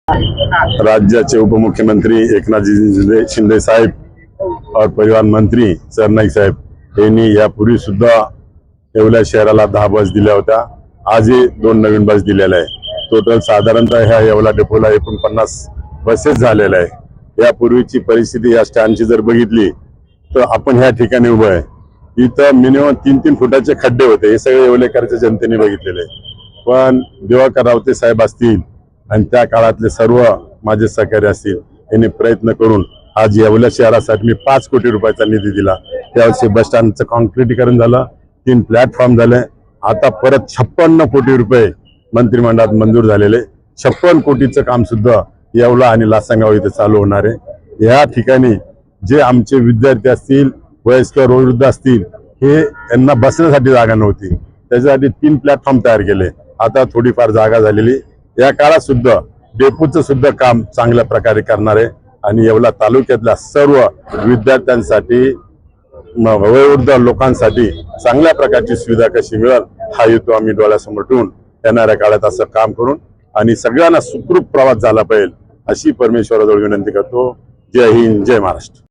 राज्याचे उपमुख्यमंत्री एकनाथजी शिंदे साहेब और परिवहन मंत्री सरनाईक साहेब यांनी यापूर्वी सुद्धा येवला शहराला 10 बस दिल्या होत्या। आजही 2 नवीन बस दिलेल्या आहे। टोटल साधारणतः ह्या येवला डेपोला 49 बसेस झालेल्या आहे। यापूर्वीची परिस्थिती या स्टँडची जर बघितली तर आपण ह्या ठिकाणी उभं आहे, इथं मिनिमम 3-3 फुटाचे खड्डे होते। हे सगळे येवलेकरच्या जनतेने बघितलेले आहे। पण दिवाकर रावते साहेब असतील आणि त्या काळातले सर्व माझे सहकारी असतील, यांनी प्रयत्न करून आज येवला शहरासाठी मी 5 कोटी रुपयाचा निधी दिला। त्यावर्षी बस स्टँडचं कॉन्क्रिटीकरण झालं, 3 प्लॅटफॉर्म झाले। आता परत 56 कोटी रुपये मंत्रिमंडळात मंजूर झालेले, 56 कोटीचं काम सुद्धा येवला आणि लासंगाव इथे चालू होणार आहे। या ठिकाणी जे आमचे विद्यार्थी असतील, वयस्कर वृद्ध असतील, हे यांना बसण्यासाठी जागा नव्हती, त्याच्यासाठी 3 प्लॅटफॉर्म तयार केले। आता थोडीफार जागा झालेली, या काळात सुद्धा डेपोचं सुद्धा काम चांगल्या प्रकारे करणार आहे आणि येवला तालुक्यातल्या सर्व विद्यार्थ्यांसाठी, वयोवृद्ध लोकांसाठी चांगल्या प्रकारची सुविधा कशी मिळेल हा हेतू आम्ही डोळ्यासमोर ठेवून येणाऱ्या काळात असं काम करून आणि सगळ्यांना सुखरूप प्रवास झाला पाहिजे अशी परमेश्वराजवळ विनंती करतो। जय हिंद, जय महाराष्ट्र।